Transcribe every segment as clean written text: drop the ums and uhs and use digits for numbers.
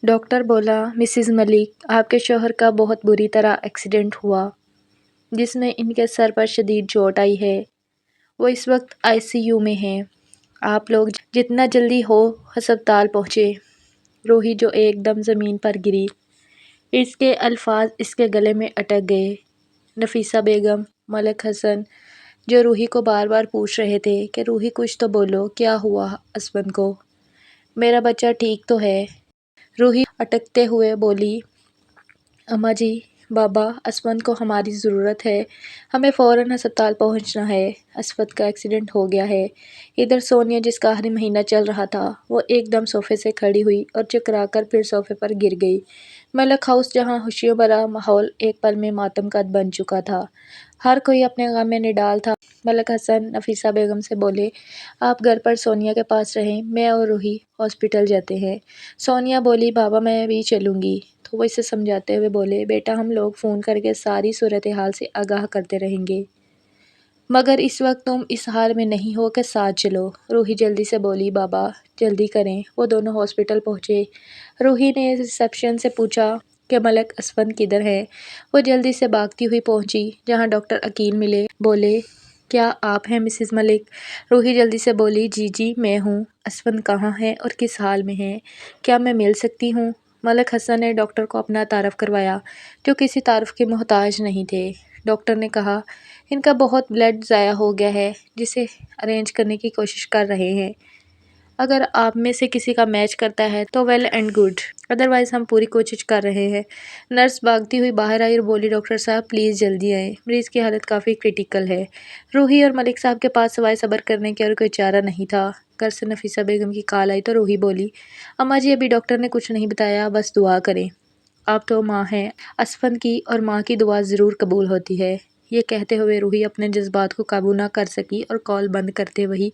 Doctor بولا، Mrs ملک، آپ کے شوہر کا بہت بری طرح ایکسیڈنٹ ہوا جس میں ان کے سر پر شدید چوٹ آئی ہے۔ وہ اس وقت ICU میں ہیں۔ آپ لوگ جتنا جلدی ہو ہسپتال پہنچے۔ روحی جو ایک دم زمین پر گری۔ اس کے الفاظ اس کے گلے میں اٹک گئے۔ نفیسہ بیگم، ملک حسن جو روحی کو بار بار پوچھ رہے تھے کہ روحی کچھ تو بولو، کیا ہوا اسفند کو؟ میرا بچہ ٹھیک تو ہے؟ روحی اٹکتے ہوئے بولی، اماں جی، بابا، اسفند کو ہماری ضرورت ہے، ہمیں فوراً ہسپتال پہنچنا ہے، اسفند کا ایکسیڈنٹ ہو گیا ہے۔ ادھر سونیا جس کا آخری مہینہ چل رہا تھا، وہ ایک دم صوفے سے کھڑی ہوئی اور چکرا کر پھر صوفے پر گر گئی۔ ملک ہاؤس جہاں خوشیوں بھرا ماحول ایک پل میں ماتم کا بن چکا تھا۔ ہر کوئی اپنے غم میں نڈال تھا۔ ملک حسن نفیسہ بیگم سے بولے، آپ گھر پر سونیا کے پاس رہیں، میں اور روحی ہاسپٹل جاتے ہیں۔ سونیا بولی، بابا میں بھی چلوں گی۔ تو وہ اسے سمجھاتے ہوئے بولے، بیٹا ہم لوگ فون کر کے ساری صورتحال سے آگاہ کرتے رہیں گے، مگر اس وقت تم اس حال میں نہیں ہو کہ ساتھ چلو۔ روحی جلدی سے بولی، بابا جلدی کریں۔ وہ دونوں ہاسپٹل پہنچے۔ روحی نے ریسیپشن سے پوچھا کہ ملک اسفند کدھر ہے؟ وہ جلدی سے بھاگتی ہوئی پہنچی جہاں ڈاکٹر عقیل ملے۔ بولے، کیا آپ ہیں مسز ملک؟ روحی جلدی سے بولی، جی میں ہوں۔ اسفند کہاں ہے اور کس حال میں ہے؟ کیا میں مل سکتی ہوں؟ ملک حسن نے ڈاکٹر کو اپنا تعارف کروایا، جو کسی تعارف کے محتاج نہیں تھے۔ ڈاکٹر نے کہا، ان کا بہت بلڈ ضائع ہو گیا ہے جسے ارینج کرنے کی کوشش کر رہے ہیں۔ اگر آپ میں سے کسی کا میچ کرتا ہے تو ویل اینڈ گڈ، ادروائز ہم پوری کوشش کر رہے ہیں۔ نرس بھاگتی ہوئی باہر آئی اور بولی، ڈاکٹر صاحب پلیز جلدی آئیں، مریض کی حالت کافی کریٹیکل ہے۔ روحی اور ملک صاحب کے پاس سوائے صبر کرنے کے اور کوئی چارہ نہیں تھا۔ گھر سے نفیسہ بیگم کی کال آئی تو روحی بولی، اماں جی ابھی ڈاکٹر نے کچھ نہیں بتایا، بس دعا کریں۔ آپ تو ماں ہیں، اسفند کی اور ماں کی دعا ضرور قبول ہوتی ہے۔ یہ کہتے ہوئے روحی اپنے جذبات کو قابو نہ کر سکی اور کال بند کرتے وہیں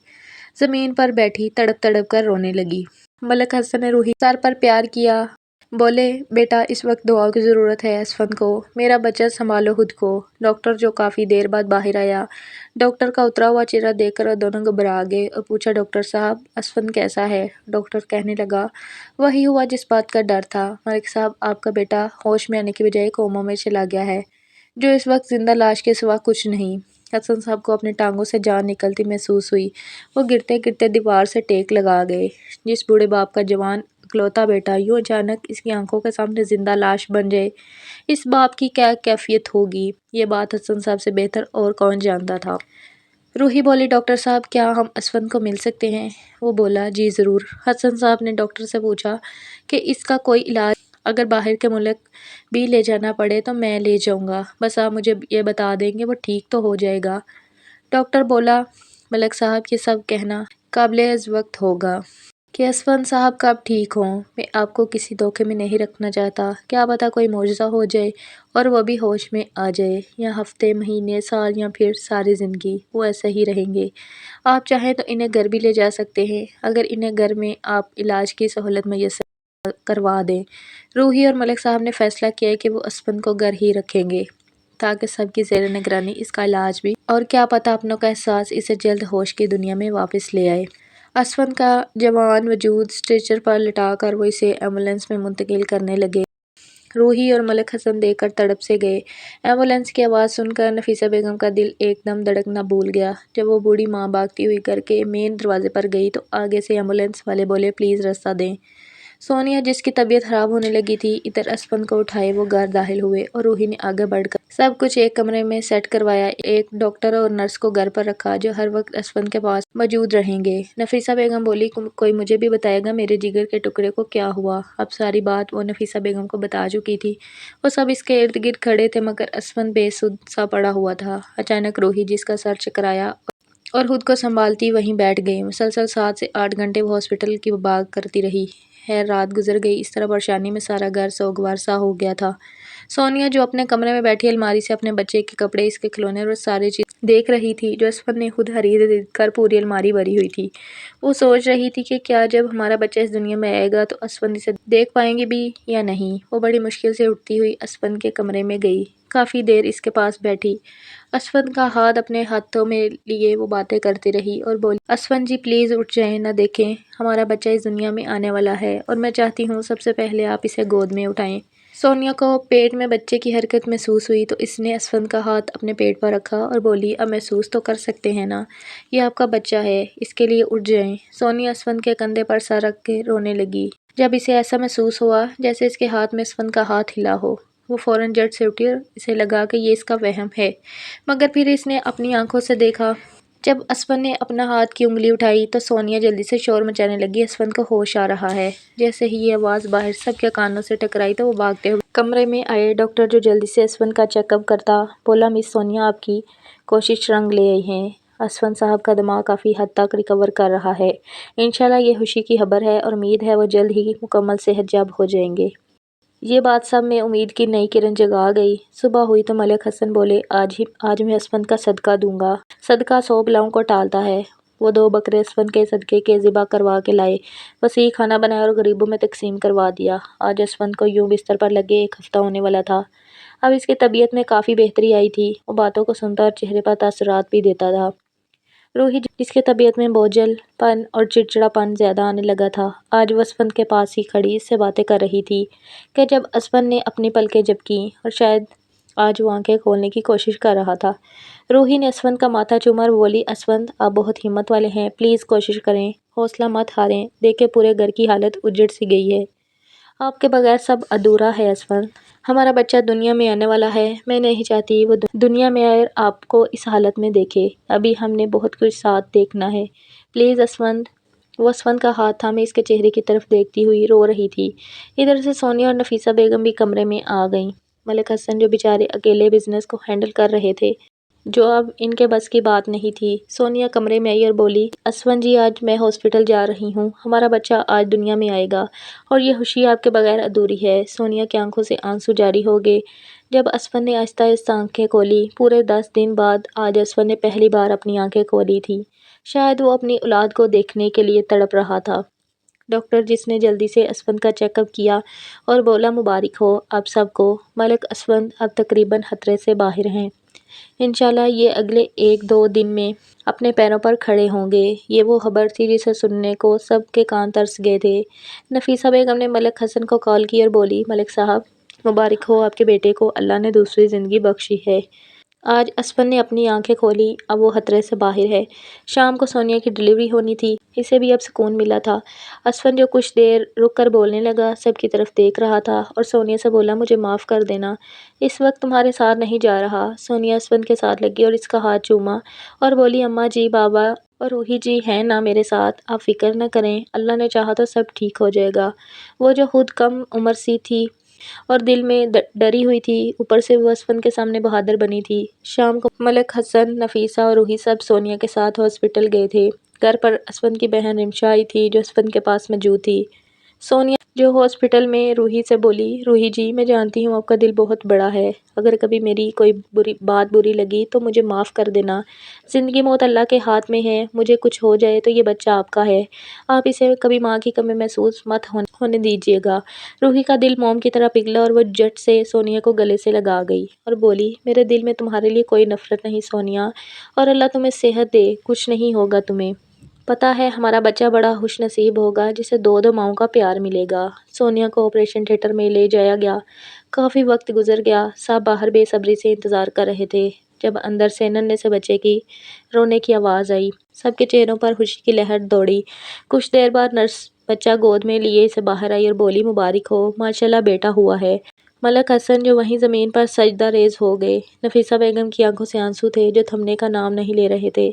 زمین پر بیٹھی تڑپ تڑپ کر رونے لگی۔ ملک حسن نے روحی سر پر پیار کیا، بولے، بیٹا اس وقت دعاؤں کی ضرورت ہے اسفند کو، میرا بچہ سنبھالو خود کو۔ ڈاکٹر جو کافی دیر بعد باہر آیا، ڈاکٹر کا اترا ہوا چہرہ دیکھ کر دونوں گھبرا گئے اور پوچھا، ڈاکٹر صاحب اسفند کیسا ہے؟ ڈاکٹر کہنے لگا، وہی ہوا جس بات کا ڈر تھا، ملک صاحب آپ کا بیٹا ہوش میں آنے کی بجائے کوما میں چلا گیا ہے، جو اس وقت زندہ لاش کے سوا کچھ نہیں۔ حسن صاحب کو اپنی ٹانگوں سے جان نکلتی محسوس ہوئی۔ وہ گرتے گرتے دیوار سے ٹیک لگا گئے۔ جس بوڑھے باپ کا جوان اکلوتا بیٹا یوں اچانک اس کی آنکھوں کے سامنے زندہ لاش بن جائے، اس باپ کی کیا کیفیت ہوگی، یہ بات حسن صاحب سے بہتر اور کون جانتا تھا۔ روحی بولی، ڈاکٹر صاحب کیا ہم اسفند کو مل سکتے ہیں؟ وہ بولا، جی ضرور۔ حسن صاحب نے ڈاکٹر سے پوچھا کہ اس کا کوئی علاج اگر باہر کے ملک بھی لے جانا پڑے تو میں لے جاؤں گا، بس آپ مجھے یہ بتا دیں کہ وہ ٹھیک تو ہو جائے گا۔ ڈاکٹر بولا، ملک صاحب یہ سب کہنا قابل وقت ہوگا کہ اسفند صاحب کب ٹھیک ہوں، میں آپ کو کسی دھوکے میں نہیں رکھنا چاہتا، کیا پتہ کوئی معجزہ ہو جائے اور وہ بھی ہوش میں آ جائے، یا ہفتے، مہینے، سال یا پھر ساری زندگی وہ ایسے ہی رہیں گے۔ آپ چاہیں تو انہیں گھر بھی لے جا سکتے ہیں، اگر انہیں گھر میں آپ علاج کی سہولت میسر کروا دیں۔ روحی اور ملک صاحب نے فیصلہ کیا کہ وہ اسفند کو گھر ہی رکھیں گے تاکہ سب کی زیر نگرانی اس کا علاج بھی اور کیا پتہ اپنوں کا احساس اسے جلد ہوش کی دنیا میں واپس لے آئے۔ اسفند کا جوان وجود اسٹریچر پر لٹا کر وہ اسے ایمبولینس میں منتقل کرنے لگے۔ روحی اور ملک حسن دیکھ کر تڑپ سے گئے۔ ایمبولینس کی آواز سن کر نفیسہ بیگم کا دل ایک دم دھڑکنا بھول گیا۔ جب وہ بوڑھی ماں بھاگتی ہوئی گھر کے مین دروازے پر گئی تو آگے سے ایمبولینس والے بولے، پلیز راستہ دیں۔ سونیا جس کی طبیعت خراب ہونے لگی تھی، ادھر اسفند کو اٹھائے وہ گھر داخل ہوئے اور روحی نے آگے بڑھ کر سب کچھ ایک کمرے میں سیٹ کروایا۔ ایک ڈاکٹر اور نرس کو گھر پر رکھا جو ہر وقت اسفند کے پاس موجود رہیں گے۔ نفیسہ بیگم بولی، کوئی مجھے بھی بتائے گا میرے جگر کے ٹکڑے کو کیا ہوا؟ اب ساری بات وہ نفیسہ بیگم کو بتا چکی تھی۔ وہ سب اس کے ارد گرد کھڑے تھے مگر اسفند بے سدھ سا پڑا ہوا تھا۔ اچانک روحی جس کا سر چکرایا اور خود کو سنبھالتی وہیں بیٹھ گئی۔ مسلسل 7 سے 8 گھنٹے وہ ہاسپٹل کی بھاگ کرتی رہی۔ خیر رات گزر گئی۔ اس طرح پریشانی میں سارا گھر سوگوار سا ہو گیا تھا۔ سونیا جو اپنے کمرے میں بیٹھی الماری سے اپنے بچے کے کپڑے، اس کے کھلونے اور ساری چیز دیکھ رہی تھی جو اسفند نے خود خرید کر پوری الماری بھری ہوئی تھی۔ وہ سوچ رہی تھی کہ کیا جب ہمارا بچہ اس دنیا میں آئے گا تو اسفند اسے دیکھ پائیں گے بھی یا نہیں۔ وہ بڑی مشکل سے اٹھتی ہوئی اسفند کے کمرے میں گئی، کافی دیر اس کے پاس بیٹھی، اسفند کا ہاتھ اپنے ہاتھوں میں لیے وہ باتیں کرتی رہی اور بولی، اسفند جی پلیز اٹھ جائیں، نہ دیکھیں ہمارا بچہ اس دنیا میں آنے والا ہے اور میں چاہتی ہوں سب سے پہلے آپ اسے گود میں اٹھائیں۔ سونیا کو پیٹ میں بچے کی حرکت محسوس ہوئی تو اس نے اسفند کا ہاتھ اپنے پیٹ پر رکھا اور بولی، اب محسوس تو کر سکتے ہیں نا، یہ آپ کا بچہ ہے، اس کے لیے اٹھ جائیں۔ سونیا اسفند کے کندھے پر سر رکھ کے رونے لگی جب اسے ایسا محسوس ہوا جیسے اس کے ہاتھ میں اسفند کا ہاتھ ہلا ہو۔ وہ فوراً جھٹ سے اٹھی اور اسے لگا کہ یہ اس کا وہم ہے، مگر پھر اس نے اپنی آنکھوں سے دیکھا۔ جب اسفند نے اپنا ہاتھ کی انگلی اٹھائی تو سونیا جلدی سے شور مچانے لگی، اسفند کو ہوش آ رہا ہے۔ جیسے ہی یہ آواز باہر سب کے کانوں سے ٹکرائی تو وہ بھاگتے ہوئے کمرے میں آئے۔ ڈاکٹر جو جلدی سے اسفند کا چیک اپ کرتا بولا، مس سونیا آپ کی کوشش رنگ لے آئی ہے، اسفند صاحب کا دماغ کافی حد تک ریکور کر رہا ہے، انشاءاللہ یہ خوشی کی خبر ہے اور امید ہے وہ جلد ہی مکمل صحت یاب ہو جائیں گے۔ یہ بات سب میں امید کی نئی کرن جگا گئی۔ صبح ہوئی تو ملک حسن بولے، آج میں اسفند کا صدقہ دوں گا، صدقہ 100 بلاؤں کو ٹالتا ہے۔ وہ 2 بکرے اسفند کے صدقے کے ذبح کروا کے لائے، وسیع کھانا بنایا اور غریبوں میں تقسیم کروا دیا۔ آج اسفند کو یوں بستر پر لگے 1 ہفتہ ہونے والا تھا۔ اب اس کی طبیعت میں کافی بہتری آئی تھی، وہ باتوں کو سنتا اور چہرے پر تاثرات بھی دیتا تھا۔ روحی جس کی طبیعت میں بوجھل پن اور چڑچڑا پن زیادہ آنے لگا تھا، آج وہ اسفند کے پاس ہی کھڑی اس سے باتیں کر رہی تھی کہ جب اسفند نے اپنی پلکیں جھپکیں اور شاید آج وہ آنکھیں کھولنے کی کوشش کر رہا تھا۔ روحی نے اسفند کا ماتھا چوما اور بولی، اسفند آپ بہت ہمت والے ہیں، پلیز کوشش کریں، حوصلہ مت ہاریں، دیکھیں پورے گھر کی حالت اجڑ سی گئی ہے، آپ کے بغیر سب ادھورا ہے اسفند، ہمارا بچہ دنیا میں آنے والا ہے، میں نہیں چاہتی وہ دنیا میں آئے اور آپ کو اس حالت میں دیکھے، ابھی ہم نے بہت کچھ ساتھ دیکھنا ہے، پلیز اسفند۔ وہ اسفند کا ہاتھ تھامے اس کے چہرے کی طرف دیکھتی ہوئی رو رہی تھی۔ ادھر سے سونیا اور نفیسہ بیگم بھی کمرے میں آ گئیں۔ ملک حسن جو بیچارے اکیلے بزنس کو ہینڈل کر رہے تھے، جو اب ان کے بس کی بات نہیں تھی، سونیا کمرے میں آئی اور بولی، اسفند جی آج میں ہاسپٹل جا رہی ہوں، ہمارا بچہ آج دنیا میں آئے گا اور یہ خوشی آپ کے بغیر ادھوری ہے۔ سونیا کی آنکھوں سے آنسو جاری ہو گئے جب اسفند نے آہستہ آہستہ آنکھیں کھولی۔ پورے 10 دن بعد آج اسفند نے پہلی بار اپنی آنکھیں کھولی تھی، شاید وہ اپنی اولاد کو دیکھنے کے لیے تڑپ رہا تھا۔ ڈاکٹر جس نے جلدی سے اسفند کا چیک اپ کیا اور بولا، مبارک ہو آپ سب کو، ملک اسفند اب تقریباً خطرے سے باہر ہیں، انشاءاللہ یہ اگلے 1-2 دن میں اپنے پیروں پر کھڑے ہوں گے۔ یہ وہ خبر تھی جسے سننے کو سب کے کان ترس گئے تھے۔ نفیسہ بیگم نے ملک حسن کو کال کی اور بولی، ملک صاحب مبارک ہو آپ کے بیٹے کو اللہ نے دوسری زندگی بخشی ہے۔ آج اسفند نے اپنی آنکھیں کھولی، اب وہ خطرے سے باہر ہے۔ شام کو سونیا کی ڈلیوری ہونی تھی، اسے بھی اب سکون ملا تھا۔ اسفند جو کچھ دیر رک کر بولنے لگا، سب کی طرف دیکھ رہا تھا اور سونیا سے بولا، مجھے معاف کر دینا، اس وقت تمہارے ساتھ نہیں جا رہا۔ سونیا اسفند کے ساتھ لگی اور اس کا ہاتھ چوما اور بولی، اماں جی، بابا اور روحی جی ہیں نا میرے ساتھ، آپ فکر نہ کریں، اللہ نے چاہا تو سب ٹھیک ہو جائے گا۔ وہ جو خود کم عمر سی تھی اور دل میں ڈری ہوئی تھی، اوپر سے وہ اسفند کے سامنے بہادر بنی تھی۔ شام کو ملک حسن، نفیسہ اور روحی سب سونیا کے ساتھ ہاسپٹل گئے تھے۔ گھر پر اسفند کی بہن رمشا آئی تھی جو اسفند کے پاس موجود تھی۔ سونیا جو ہاسپٹل میں روحی سے بولی، روحی جی میں جانتی ہوں آپ کا دل بہت بڑا ہے، اگر کبھی میری کوئی بات بری لگی تو مجھے معاف کر دینا، زندگی موت اللہ کے ہاتھ میں ہے، مجھے کچھ ہو جائے تو یہ بچہ آپ کا ہے، آپ اسے کبھی ماں کی کمی محسوس مت ہونے دیجیے گا۔ روحی کا دل موم کی طرح پگھلا اور وہ جھٹ سے سونیا کو گلے سے لگا گئی اور بولی، میرے دل میں تمہارے لیے کوئی نفرت نہیں سونیا، اور اللہ تمہیں صحت دے، کچھ نہیں ہوگا تمہیں، پتہ ہے ہمارا بچہ بڑا خوش نصیب ہوگا جسے 2 ماؤں کا پیار ملے گا۔ سونیا کو آپریشن تھیٹر میں لے جایا گیا، کافی وقت گزر گیا، سب باہر بے صبری سے انتظار کر رہے تھے جب اندر سے ننھے سے بچے کی رونے کی آواز آئی، سب کے چہروں پر خوشی کی لہر دوڑی۔ کچھ دیر بعد نرس بچہ گود میں لیے اسے باہر آئی اور بولی، مبارک ہو، ماشاءاللہ بیٹا ہوا ہے۔ ملک حسن جو وہیں زمین پر سجدہ ریز ہو گئے، نفیسہ بیگم کی آنکھوں سے آنسو تھے جو تھمنے کا نام نہیں لے رہے تھے۔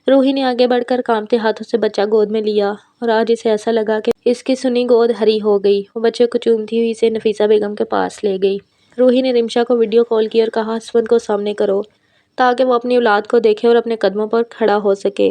روحی نے آگے بڑھ کر کانپتے ہاتھوں سے بچہ گود میں لیا اور آج اسے ایسا لگا کہ اس کی سنی گود ہری ہو گئی۔ وہ بچے کو چومتی ہوئی اسے نفیسہ بیگم کے پاس لے گئی۔ روحی نے رمشا کو ویڈیو کال کی اور کہا، اسفند کو سامنے کرو تاکہ وہ اپنی اولاد کو دیکھے اور اپنے قدموں پر کھڑا ہو سکے۔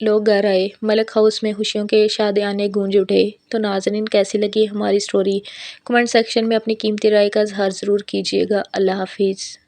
لوگ گھر آئے، ملک ہاؤس میں خوشیوں کے شادیانے گونج اٹھے۔ تو ناظرین، کیسی لگی ہماری سٹوری؟ کمنٹ سیکشن میں اپنی قیمتی رائے کا اظہار ضرور کیجیے گا۔ اللہ حافظ۔